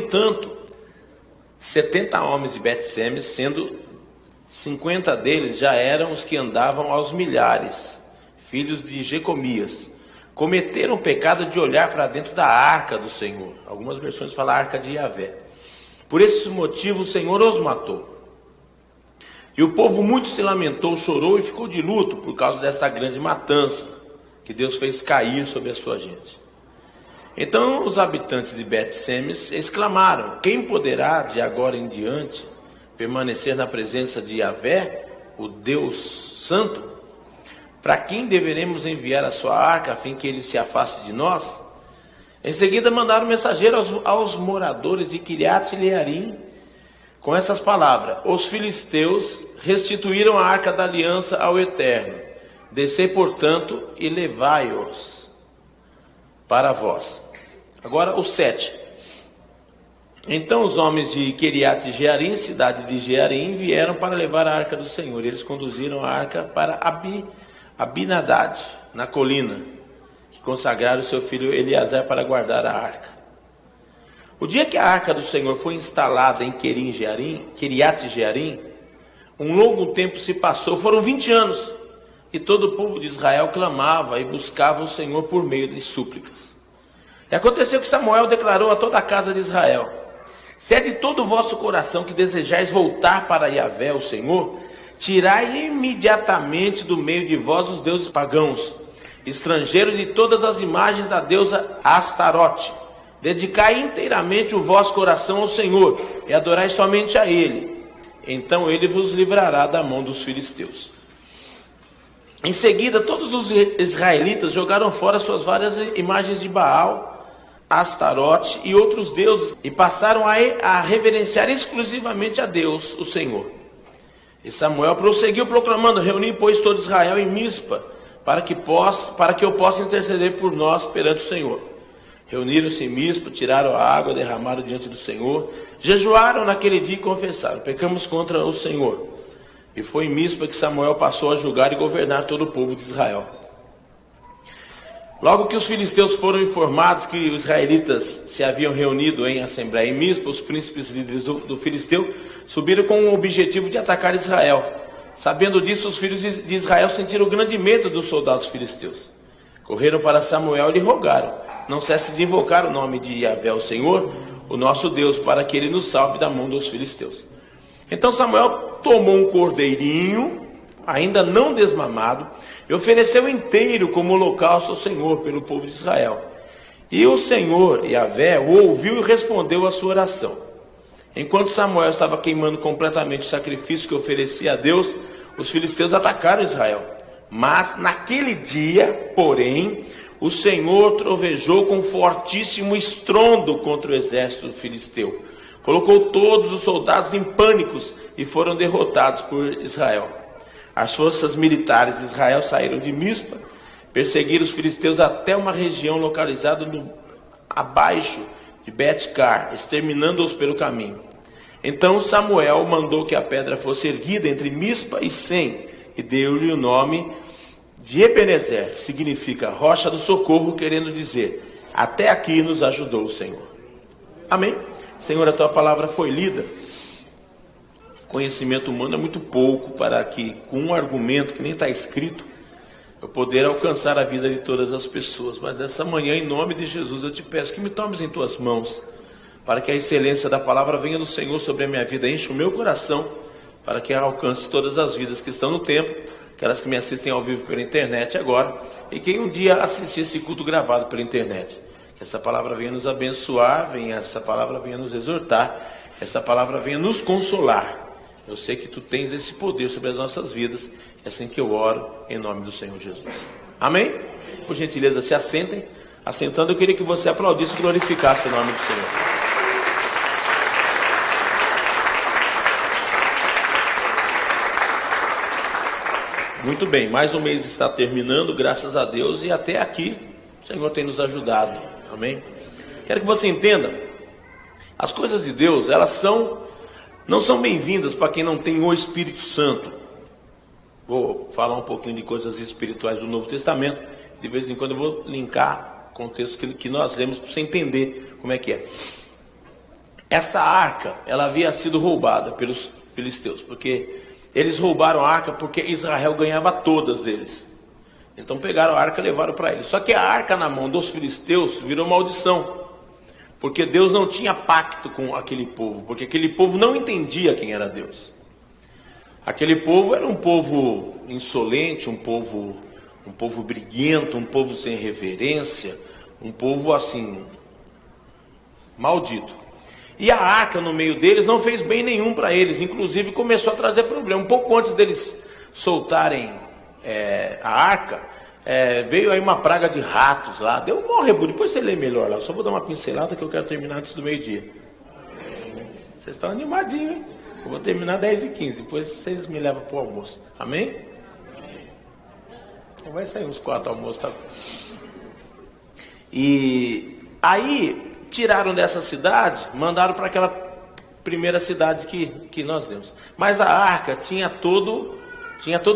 entanto, 70 homens de Bet-Semes, sendo 50 deles já eram os que andavam aos milhares, filhos de Jecomias, cometeram o pecado de olhar para dentro da arca do Senhor. Algumas versões falam arca de Yahvé. Por esse motivo o Senhor os matou. E o povo muito se lamentou, chorou e ficou de luto por causa dessa grande matança que Deus fez cair sobre a sua gente. Então os habitantes de Bet-Semes exclamaram: quem poderá de agora em diante permanecer na presença de Yahvé, o Deus Santo? Para quem deveremos enviar a sua arca a fim que ele se afaste de nós? Em seguida mandaram mensageiro aos moradores de Quiriat-Jearim com essas palavras: os filisteus restituíram a arca da aliança ao Eterno. Descei, portanto, e levai-os para vós. Agora o 7. Então os homens de Quiriat-Jearim, cidade de Jearim, vieram para levar a arca do Senhor. Eles conduziram a arca para Abinadad, na colina, que consagraram seu filho Eleazar para guardar a arca. O dia que a arca do Senhor foi instalada em Quiriat-Jearim, um longo tempo se passou, foram 20 anos, e todo o povo de Israel clamava e buscava o Senhor por meio de súplicas. E aconteceu que Samuel declarou a toda a casa de Israel: se é de todo o vosso coração que desejais voltar para Yahvé, o Senhor, tirai imediatamente do meio de vós os deuses pagãos, estrangeiros de todas as imagens da deusa Astarote. Dedicai inteiramente o vosso coração ao Senhor e adorai somente a Ele. Então Ele vos livrará da mão dos filisteus. Em seguida, todos os israelitas jogaram fora suas várias imagens de Baal, Astarote e outros deuses e passaram a reverenciar exclusivamente a Deus, o Senhor. E Samuel prosseguiu proclamando: reuni, pois, todo Israel em Mispa, para que eu possa interceder por nós perante o Senhor. Reuniram-se em Mispa, tiraram a água, derramaram diante do Senhor, jejuaram naquele dia e confessaram: pecamos contra o Senhor. E foi em Mispa que Samuel passou a julgar e governar todo o povo de Israel. Logo que os filisteus foram informados que os israelitas se haviam reunido em assembleia em Mispa, os príncipes líderes do filisteu subiram com o objetivo de atacar Israel. Sabendo disso, os filhos de Israel sentiram grande medo dos soldados filisteus. Correram para Samuel e lhe rogaram: não cesse de invocar o nome de Yahvé, o Senhor, o nosso Deus, para que ele nos salve da mão dos filisteus. Então Samuel tomou um cordeirinho, ainda não desmamado, e ofereceu inteiro como holocausto ao Senhor pelo povo de Israel. E o Senhor, Yahvé, o ouviu e respondeu à sua oração. Enquanto Samuel estava queimando completamente o sacrifício que oferecia a Deus, os filisteus atacaram Israel. Mas naquele dia, porém, o Senhor trovejou com fortíssimo estrondo contra o exército filisteu. Colocou todos os soldados em pânicos e foram derrotados por Israel. As forças militares de Israel saíram de Mispa, perseguiram os filisteus até uma região localizada abaixo de Bet-Car, exterminando-os pelo caminho. Então Samuel mandou que a pedra fosse erguida entre Mispa e Sem, e deu-lhe o nome de Ebenezer, que significa rocha do socorro, querendo dizer: até aqui nos ajudou o Senhor. Amém? Senhor, a tua palavra foi lida. Conhecimento humano é muito pouco para que, com um argumento que nem está escrito, eu poder alcançar a vida de todas as pessoas. Mas nessa manhã, em nome de Jesus, eu te peço que me tomes em tuas mãos, para que a excelência da palavra venha do Senhor sobre a minha vida, enche o meu coração, para que alcance todas as vidas que estão no templo, aquelas que me assistem ao vivo pela internet agora, e quem um dia assistir esse culto gravado pela internet. Que essa palavra venha nos abençoar, essa palavra venha nos exortar, essa palavra venha nos consolar. Eu sei que tu tens esse poder sobre as nossas vidas, é assim que eu oro, em nome do Senhor Jesus. Amém? Por gentileza, se assentem. Assentando, eu queria que você aplaudisse e glorificasse o nome do Senhor. Muito bem, mais um mês está terminando, graças a Deus, e até aqui o Senhor tem nos ajudado. Amém? Quero que você entenda, as coisas de Deus, elas não são bem-vindas para quem não tem o Espírito Santo. Vou falar um pouquinho de coisas espirituais do Novo Testamento, de vez em quando eu vou linkar com o texto que nós lemos para você entender como é que é. Essa arca, ela havia sido roubada pelos filisteus, porque eles roubaram a arca porque Israel ganhava todas deles. Então pegaram a arca e levaram para eles. Só que a arca na mão dos filisteus virou maldição, porque Deus não tinha pacto com aquele povo, porque aquele povo não entendia quem era Deus. Aquele povo era um povo insolente, um povo briguento, um povo sem reverência, um povo assim, maldito. E a arca no meio deles não fez bem nenhum para eles, inclusive começou a trazer problema. Um pouco antes deles soltarem a arca, veio aí uma praga de ratos lá, deu um rebu. Depois você lê melhor lá, só vou dar uma pincelada que eu quero terminar antes do meio-dia. Vocês estão animadinhos, hein? Eu vou terminar 10h15, depois vocês me levam para o almoço, amém? Vai sair uns 4 almoços, tá? E aí tiraram dessa cidade, mandaram para aquela primeira cidade que nós vemos. Mas a arca tinha toda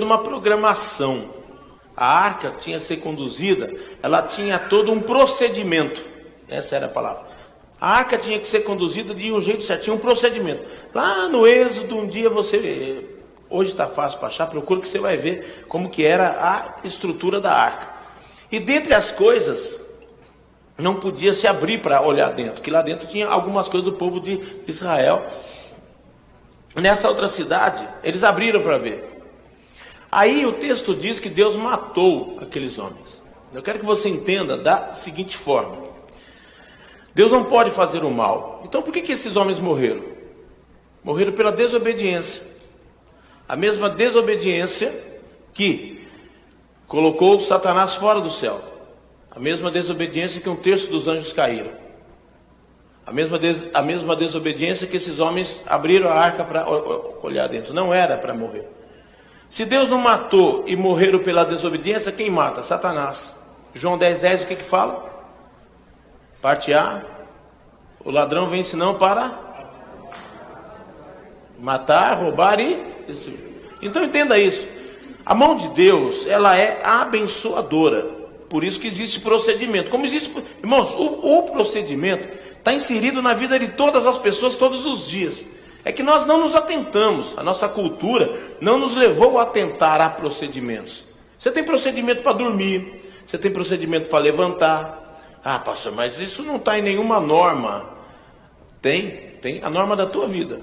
uma programação. A arca tinha que ser conduzida, ela tinha todo um procedimento. Essa era a palavra. A arca tinha que ser conduzida de um jeito certo, tinha um procedimento. Lá no Êxodo, um dia você, hoje está fácil para achar, procura que você vai ver como que era a estrutura da arca. E dentre as coisas, não podia se abrir para olhar dentro, que lá dentro tinha algumas coisas do povo de Israel. Nessa outra cidade, eles abriram para ver. Aí o texto diz que Deus matou aqueles homens. Eu quero que você entenda da seguinte forma: Deus não pode fazer o mal. Então por que esses homens morreram? Morreram pela desobediência. A mesma desobediência que colocou Satanás fora do céu. A mesma desobediência que 1/3 dos anjos caíram. A mesma desobediência que esses homens abriram a arca para olhar dentro. Não era para morrer. Se Deus não matou e morreram pela desobediência, quem mata? Satanás. João 10:10, o que fala? Parte A: o ladrão vem senão para matar, roubar e destruir. Então entenda isso. A mão de Deus, ela é abençoadora. Por isso que existe procedimento. Como existe, irmãos, o procedimento está inserido na vida de todas as pessoas todos os dias. É que nós não nos atentamos. A nossa cultura não nos levou a atentar a procedimentos. Você tem procedimento para dormir, você tem procedimento para levantar. Ah, pastor, mas isso não está em nenhuma norma. Tem a norma da tua vida.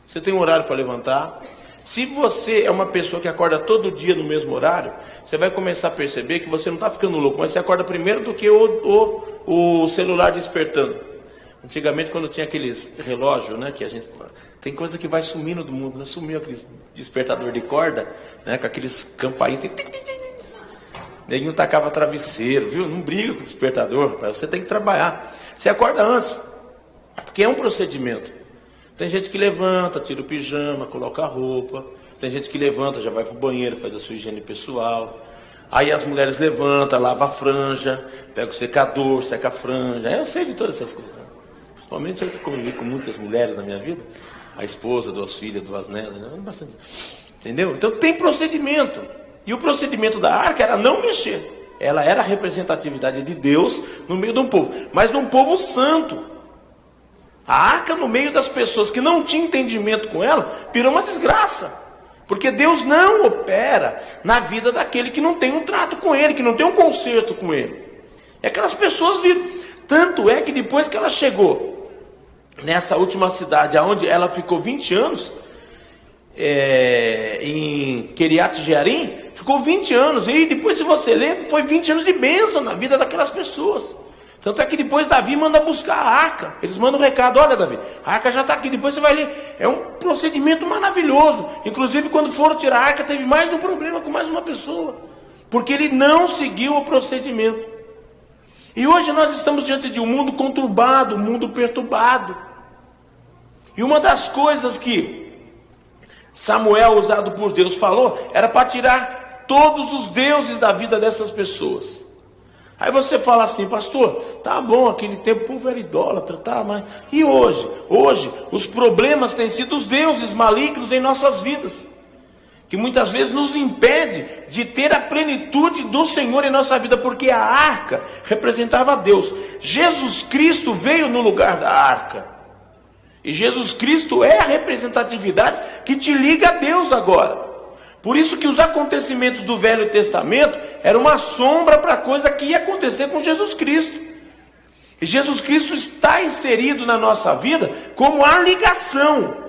Você tem um horário para levantar. Se você é uma pessoa que acorda todo dia no mesmo horário, você vai começar a perceber que você não está ficando louco, mas você acorda primeiro do que o celular despertando. Antigamente, quando tinha aqueles relógios, né, que a gente... Tem coisa que vai sumindo do mundo, né? Sumiu aquele despertador de corda, né, com aqueles campainhos assim... Neguinho tacava travesseiro, viu? Não briga com o despertador, você tem que trabalhar. Você acorda antes, porque é um procedimento. Tem gente que levanta, tira o pijama, coloca a roupa. Tem gente que levanta, já vai para o banheiro, faz a sua higiene pessoal. Aí as mulheres levantam, lava a franja, pega o secador, seca a franja. Eu sei de todas essas coisas. Principalmente eu que convivi com muitas mulheres na minha vida. A esposa, 2 filhas, 2 netas, né? Bastante. Entendeu? Então tem procedimento. E o procedimento da arca era não mexer. Ela era a representatividade de Deus no meio de um povo, mas de um povo santo. A arca no meio das pessoas que não tinham entendimento com ela, virou uma desgraça. Porque Deus não opera na vida daquele que não tem um trato com Ele, que não tem um conserto com Ele. E aquelas pessoas viram. Tanto é que depois que ela chegou nessa última cidade, onde ela ficou 20 anos, em Kiriat Jearim, ficou 20 anos. E depois, se você ler, foi 20 anos de bênção na vida daquelas pessoas. Tanto é que depois Davi manda buscar a arca. Eles mandam um recado: olha, Davi, a arca já está aqui. Depois você vai ler. É um procedimento maravilhoso. Inclusive, quando foram tirar a arca, teve mais um problema com mais uma pessoa, porque ele não seguiu o procedimento. E hoje nós estamos diante de um mundo conturbado, um mundo perturbado. E uma das coisas que Samuel, usado por Deus, falou, era para tirar todos os deuses da vida dessas pessoas. Aí você fala assim: pastor, tá bom, aquele tempo o povo era idólatra, tá, mas... E hoje? Hoje, os problemas têm sido os deuses malignos em nossas vidas, que muitas vezes nos impede de ter a plenitude do Senhor em nossa vida, porque a arca representava Deus. Jesus Cristo veio no lugar da arca. E Jesus Cristo é a representatividade que te liga a Deus agora. Por isso que os acontecimentos do Velho Testamento eram uma sombra para a coisa que ia acontecer com Jesus Cristo. E Jesus Cristo está inserido na nossa vida como a ligação.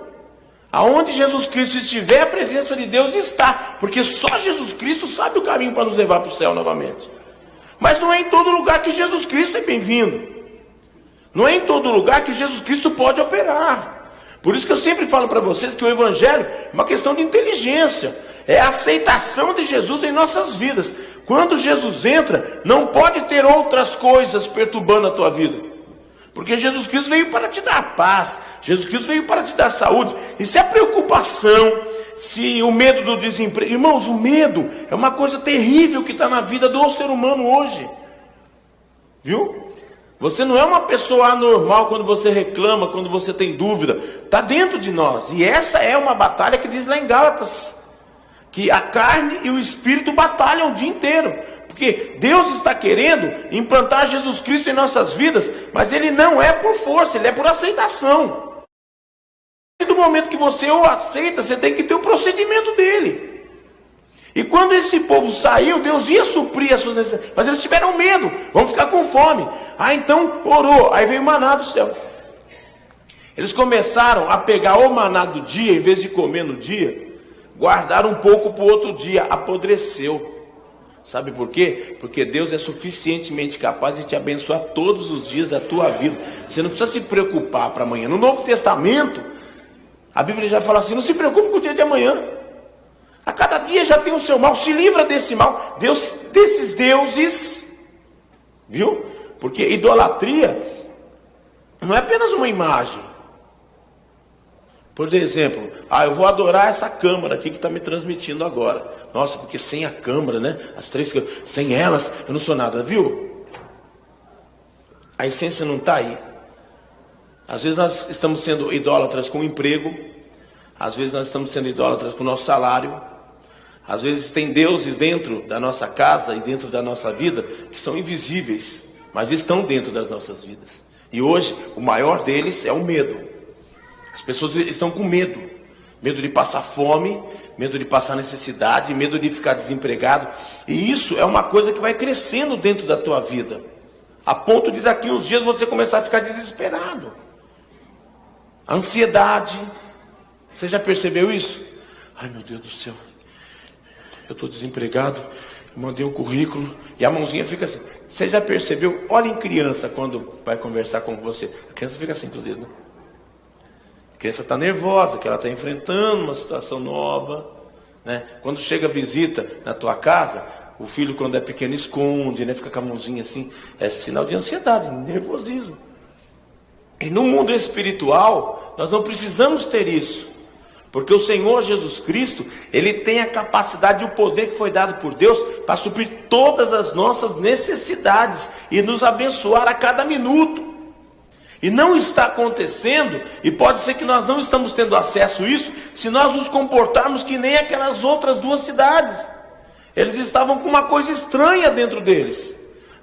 Aonde Jesus Cristo estiver, a presença de Deus está. Porque só Jesus Cristo sabe o caminho para nos levar para o céu novamente. Mas não é em todo lugar que Jesus Cristo é bem-vindo. Não é em todo lugar que Jesus Cristo pode operar. Por isso que eu sempre falo para vocês que o Evangelho é uma questão de inteligência. É a aceitação de Jesus em nossas vidas. Quando Jesus entra, não pode ter outras coisas perturbando a tua vida. Porque Jesus Cristo veio para te dar paz. Jesus Cristo veio para te dar saúde. E se a preocupação, se o medo do desemprego... Irmãos, o medo é uma coisa terrível que está na vida do ser humano hoje. Viu? Você não é uma pessoa anormal quando você reclama, quando você tem dúvida. Está dentro de nós. E essa é uma batalha que diz lá em Gálatas. Que a carne e o espírito batalham o dia inteiro. Porque Deus está querendo implantar Jesus Cristo em nossas vidas. Mas Ele não é por força, Ele é por aceitação. No momento que você o aceita, você tem que ter o procedimento dele. E quando esse povo saiu, Deus ia suprir as suas necessidades. Mas eles tiveram medo, vão ficar com fome. Então orou, aí veio o maná do céu. Eles começaram a pegar o maná do dia, em vez de comer no dia, guardaram um pouco para o outro dia, apodreceu. Sabe por quê? Porque Deus é suficientemente capaz de te abençoar todos os dias da tua vida. Você não precisa se preocupar para amanhã. No Novo Testamento, a Bíblia já fala assim, não se preocupe com o dia de amanhã. A cada dia já tem o seu mal, se livra desse mal. Deus, desses deuses, viu? Porque idolatria não é apenas uma imagem. Por exemplo, eu vou adorar essa câmera aqui que está me transmitindo agora. Nossa, porque sem a câmera, né? As três câmeras, sem elas eu não sou nada, viu? A essência não está aí. Às vezes nós estamos sendo idólatras com o emprego. Às vezes nós estamos sendo idólatras com o nosso salário. Às vezes tem deuses dentro da nossa casa e dentro da nossa vida que são invisíveis, mas estão dentro das nossas vidas. E hoje o maior deles é o medo. As pessoas estão com medo. Medo de passar fome, medo de passar necessidade, medo de ficar desempregado. E isso é uma coisa que vai crescendo dentro da tua vida. A ponto de daqui uns dias você começar a ficar desesperado. A ansiedade. Você já percebeu isso? Ai, meu Deus do céu. Eu estou desempregado. Eu mandei um currículo. E a mãozinha fica assim. Você já percebeu? Olha em criança quando vai conversar com você. A criança fica assim com o dedo, né? A criança está nervosa, que ela está enfrentando uma situação nova, né? Quando chega a visita na tua casa, o filho quando é pequeno esconde, né? Fica com a mãozinha assim, é sinal de ansiedade, nervosismo. E no mundo espiritual, nós não precisamos ter isso, porque o Senhor Jesus Cristo, Ele tem a capacidade e o poder que foi dado por Deus para suprir todas as nossas necessidades e nos abençoar a cada minuto. E não está acontecendo, e pode ser que nós não estamos tendo acesso a isso, se nós nos comportarmos que nem aquelas outras duas cidades. Eles estavam com uma coisa estranha dentro deles.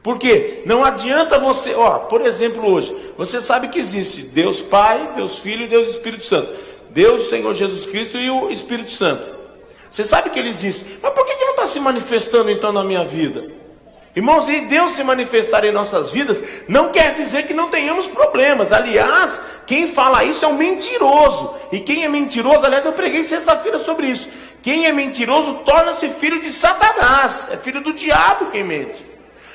Porque não adianta você, por exemplo hoje, você sabe que existe Deus Pai, Deus Filho e Deus Espírito Santo. Deus, Senhor Jesus Cristo e o Espírito Santo. Você sabe que ele existe, mas por que não está se manifestando então na minha vida? Irmãos, e Deus se manifestar em nossas vidas não quer dizer que não tenhamos problemas. Aliás, quem fala isso é um mentiroso. E quem é mentiroso, aliás, eu preguei sexta-feira sobre isso. Quem é mentiroso torna-se filho de Satanás. É filho do diabo quem mente.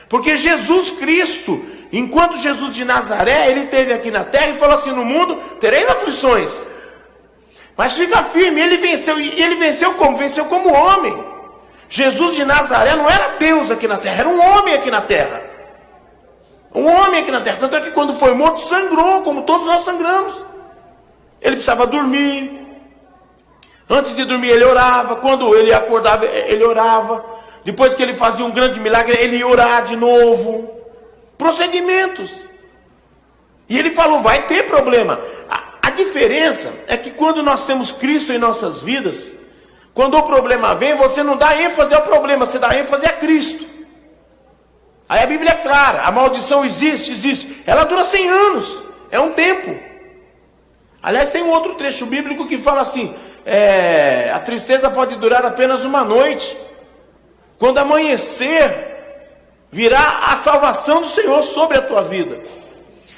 Porque Jesus Cristo, enquanto Jesus de Nazaré, ele esteve aqui na terra e falou assim, no mundo tereis aflições. Mas fica firme, ele venceu. E ele venceu como? Venceu como homem. Jesus de Nazaré não era Deus aqui na terra, era um homem aqui na terra. Um homem aqui na terra. Tanto é que quando foi morto, sangrou, como todos nós sangramos. Ele precisava dormir. Antes de dormir, ele orava. Quando ele acordava, ele orava. Depois que ele fazia um grande milagre, ele ia orar de novo. Procedimentos. E ele falou, vai ter problema. A diferença é que quando nós temos Cristo em nossas vidas, quando o problema vem, você não dá ênfase ao problema, você dá ênfase a Cristo. Aí a Bíblia é clara, a maldição existe. Ela dura 100 anos, é um tempo. Aliás, tem um outro trecho bíblico que fala assim, a tristeza pode durar apenas uma noite. Quando amanhecer, virá a salvação do Senhor sobre a tua vida.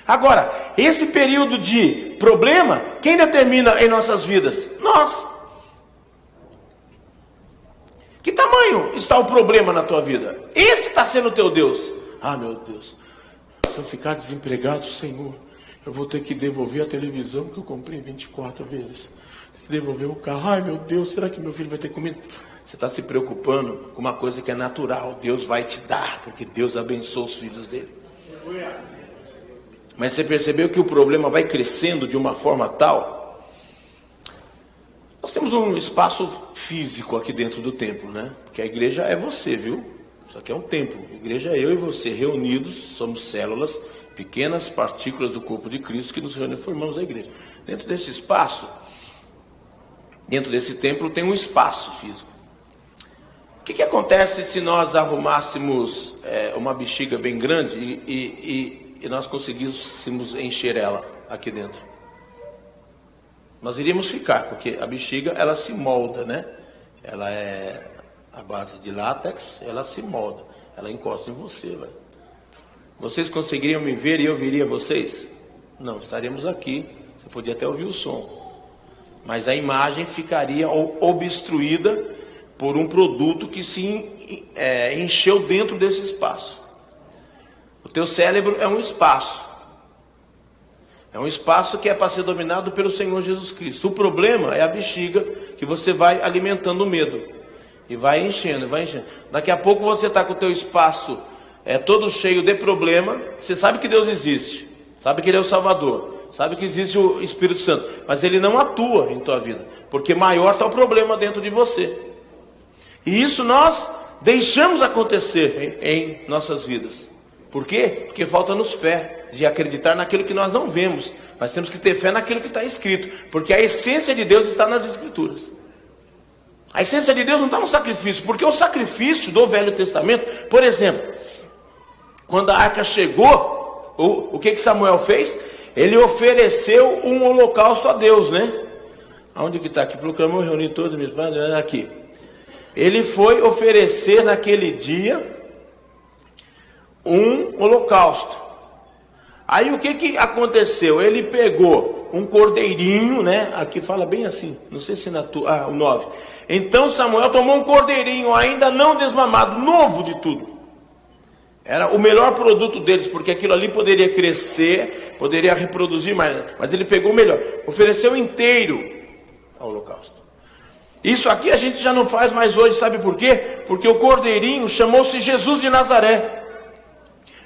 Agora, esse período de problema, quem determina em nossas vidas? Nós. Que tamanho está o problema na tua vida? Esse está sendo o teu Deus. Ah, meu Deus, se eu ficar desempregado, Senhor, eu vou ter que devolver a televisão que eu comprei 24 vezes. Tem que devolver o carro. Ai, meu Deus, será que meu filho vai ter comida? Você está se preocupando com uma coisa que é natural. Deus vai te dar, porque Deus abençoa os filhos dele. Mas você percebeu que o problema vai crescendo de uma forma tal? Nós temos um espaço físico aqui dentro do templo, né? Porque a igreja é você, viu? Isso aqui é um templo. A igreja é eu e você reunidos, somos células, pequenas partículas do corpo de Cristo que nos reúnem e formamos a igreja. Dentro desse espaço, dentro desse templo tem um espaço físico. O que acontece se nós arrumássemos uma bexiga bem grande e nós conseguíssemos encher ela aqui dentro? Nós iríamos ficar, porque a bexiga ela se molda, né? Ela é a base de látex, ela se molda, ela encosta em você, velho. Vocês conseguiriam me ver e eu viria vocês? Não, estaríamos aqui, você podia até ouvir o som, mas a imagem ficaria obstruída por um produto que se encheu dentro desse espaço. O teu cérebro é um espaço. É um espaço que é para ser dominado pelo Senhor Jesus Cristo. O problema é a bexiga que você vai alimentando o medo. E vai enchendo, vai enchendo. Daqui a pouco você está com o teu espaço todo cheio de problema. Você sabe que Deus existe. Sabe que Ele é o Salvador. Sabe que existe o Espírito Santo. Mas Ele não atua em tua vida. Porque maior está o problema dentro de você. E isso nós deixamos acontecer em nossas vidas. Por quê? Porque falta-nos fé de acreditar naquilo que nós não vemos, mas temos que ter fé naquilo que está escrito, porque a essência de Deus está nas Escrituras. A essência de Deus não está no sacrifício, porque o sacrifício do Velho Testamento, por exemplo, quando a arca chegou, o que Samuel fez? Ele ofereceu um holocausto a Deus, né? Aonde que está? Aqui proclamou reunir todos os meus aqui. Ele foi oferecer naquele dia um holocausto. Aí o que aconteceu? Ele pegou um cordeirinho, né? Aqui fala bem assim, não sei se o 9. Então Samuel tomou um cordeirinho ainda não desmamado, novo de tudo. Era o melhor produto deles, porque aquilo ali poderia crescer, poderia reproduzir mais, mas ele pegou o melhor, ofereceu inteiro ao holocausto. Isso aqui a gente já não faz mais hoje, sabe por quê? Porque o cordeirinho chamou-se Jesus de Nazaré.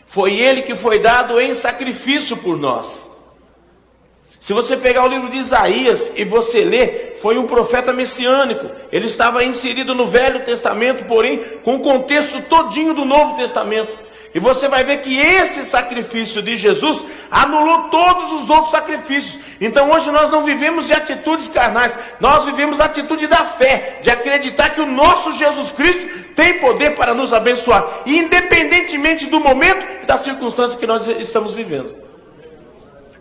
Foi ele que foi dado em sacrifício por nós. Se você pegar o livro de Isaías e você ler, foi um profeta messiânico. Ele estava inserido no Velho Testamento, porém com o contexto todinho do Novo Testamento. E você vai ver que esse sacrifício de Jesus anulou todos os outros sacrifícios. Então hoje nós não vivemos de atitudes carnais, nós vivemos da atitude da fé, de acreditar que o nosso Jesus Cristo tem poder para nos abençoar, independentemente do momento e da circunstância que nós estamos vivendo.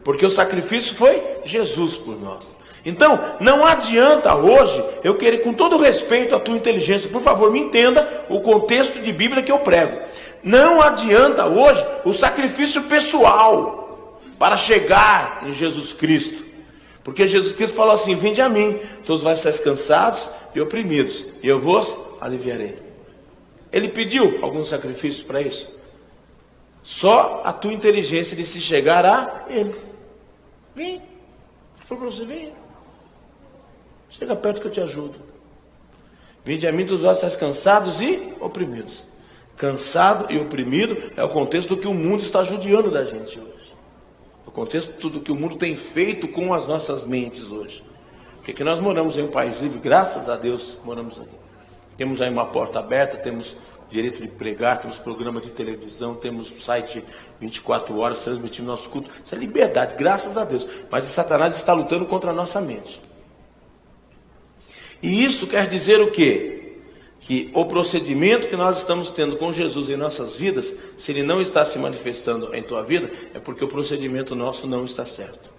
Porque o sacrifício foi Jesus por nós. Então, não adianta hoje eu querer, com todo respeito à tua inteligência, por favor, me entenda o contexto de Bíblia que eu prego. Não adianta hoje o sacrifício pessoal para chegar em Jesus Cristo. Porque Jesus Cristo falou assim: vinde a mim, todos vós estáis cansados e oprimidos, e eu vos aliviarei. Ele pediu algum sacrifício para isso? Só a tua inteligência de se chegar a Ele. Vem. Ele falou para você: vem. Chega perto que eu te ajudo. Vinde a mim, todos vós estáis cansados e oprimidos. Cansado e oprimido é o contexto do que o mundo está judiando da gente hoje. O contexto do que o mundo tem feito com as nossas mentes hoje. Porque nós moramos em um país livre, graças a Deus moramos aqui. Temos aí uma porta aberta, temos direito de pregar, temos programa de televisão, temos site 24 horas transmitindo nosso culto. Isso é liberdade, graças a Deus. Mas o Satanás está lutando contra a nossa mente. E isso quer dizer o quê? Que o procedimento que nós estamos tendo com Jesus em nossas vidas, se ele não está se manifestando em tua vida, é porque o procedimento nosso não está certo.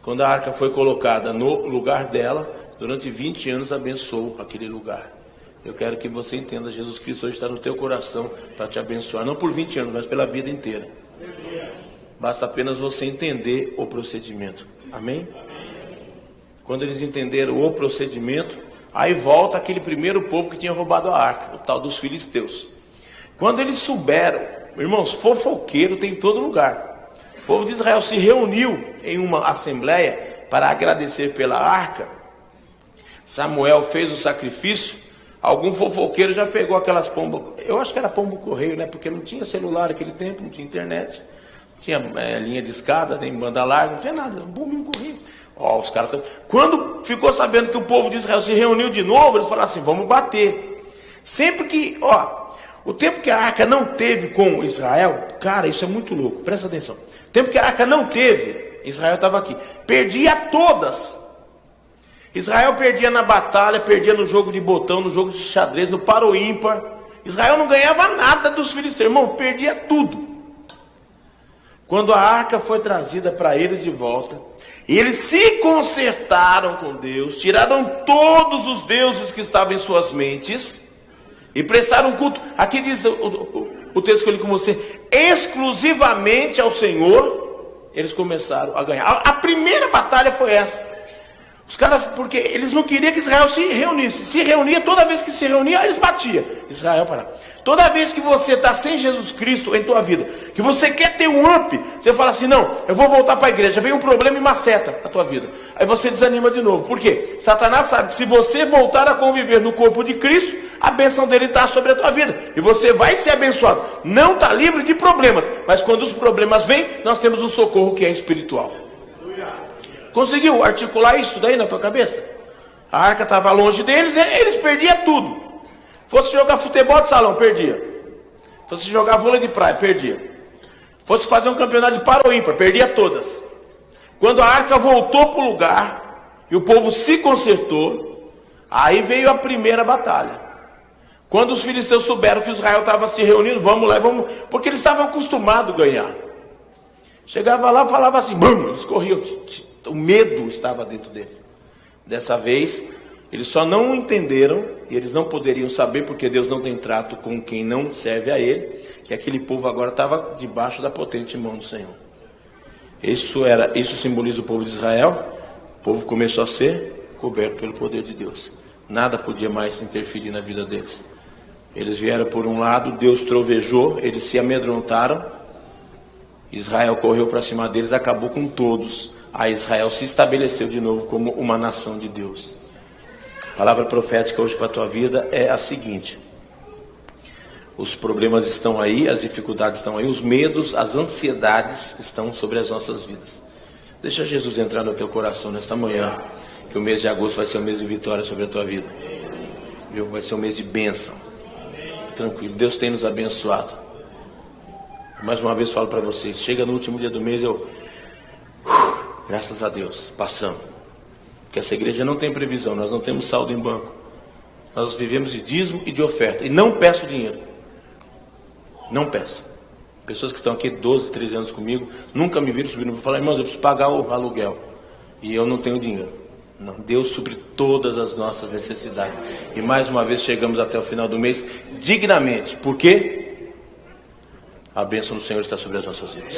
Quando a arca foi colocada no lugar dela, durante 20 anos abençoou aquele lugar. Eu quero que você entenda, Jesus Cristo hoje está no teu coração para te abençoar, não por 20 anos, mas pela vida inteira. Basta apenas você entender o procedimento. Amém? Quando eles entenderam o procedimento, aí volta aquele primeiro povo que tinha roubado a arca, o tal dos filisteus. Quando eles souberam, irmãos, fofoqueiro tem em todo lugar. O povo de Israel se reuniu em uma assembleia para agradecer pela arca. Samuel fez o sacrifício. Algum fofoqueiro já pegou aquelas pombas, eu acho que era pombo correio, né? Porque não tinha celular naquele tempo, não tinha internet, não tinha linha de escada, nem banda larga, não tinha nada, um bombinho correio. Ó, os caras, quando ficou sabendo que o povo de Israel se reuniu de novo, eles falaram assim, vamos bater. Sempre que, o tempo que a arca não teve com Israel, cara, isso é muito louco, presta atenção. O tempo que a arca não teve, Israel estava aqui, perdia todas. Israel perdia na batalha, perdia no jogo de botão, no jogo de xadrez, no par ou ímpar. Israel não ganhava nada dos filisteus, irmão, perdia tudo. Quando a arca foi trazida para eles de volta, eles se consertaram com Deus, tiraram todos os deuses que estavam em suas mentes e prestaram culto. Aqui diz o texto que eu li com você, exclusivamente ao Senhor, eles começaram a ganhar. A primeira batalha foi essa. Os caras, porque eles não queriam que Israel se reunisse. Se reunia, toda vez que se reunia, eles batiam. Israel parava. Toda vez que você está sem Jesus Cristo em tua vida, que você quer ter um up, você fala assim, não, eu vou voltar para a igreja, vem um problema e maceta na tua vida. Aí você desanima de novo. Por quê? Satanás sabe que se você voltar a conviver no corpo de Cristo, a bênção dele está sobre a tua vida. E você vai ser abençoado. Não está livre de problemas. Mas quando os problemas vêm, nós temos um socorro que é espiritual. Conseguiu articular isso daí na tua cabeça? A arca estava longe deles, eles perdiam tudo. Fosse jogar futebol de salão, perdia. Fosse jogar vôlei de praia, perdia. Fosse fazer um campeonato de par ou ímpar, perdia todas. Quando a arca voltou para o lugar, e o povo se consertou, aí veio a primeira batalha. Quando os filisteus souberam que Israel estava se reunindo, vamos lá, vamos, porque eles estavam acostumados a ganhar. Chegava lá, falava assim, bum, eles corriam. O medo estava dentro deles. Dessa vez, eles só não entenderam, e eles não poderiam saber, porque Deus não tem trato com quem não serve a Ele, que aquele povo agora estava debaixo da potente mão do Senhor. Isso simboliza o povo de Israel. O povo começou a ser coberto pelo poder de Deus. Nada podia mais interferir na vida deles. Eles vieram por um lado, Deus trovejou, eles se amedrontaram, Israel correu para cima deles, acabou com todos. A Israel se estabeleceu de novo como uma nação de Deus. A palavra profética hoje para a tua vida é a seguinte: os problemas estão aí, as dificuldades estão aí, os medos, as ansiedades estão sobre as nossas vidas. Deixa Jesus entrar no teu coração nesta manhã, que o mês de agosto vai ser um mês de vitória sobre a tua vida. Viu? Vai ser um mês de bênção. Tranquilo, Deus tem nos abençoado. Mais uma vez falo para vocês, chega no último dia do mês, graças a Deus, passamos. Porque essa igreja não tem previsão, nós não temos saldo em banco. Nós vivemos de dízimo e de oferta. E não peço dinheiro. Não peço. Pessoas que estão aqui 12, 13 anos comigo, nunca me viram subindo e falar, irmãos, eu preciso pagar o aluguel. E eu não tenho dinheiro. Não, Deus supre todas as nossas necessidades. E mais uma vez chegamos até o final do mês dignamente. Por quê? A bênção do Senhor está sobre as nossas vidas.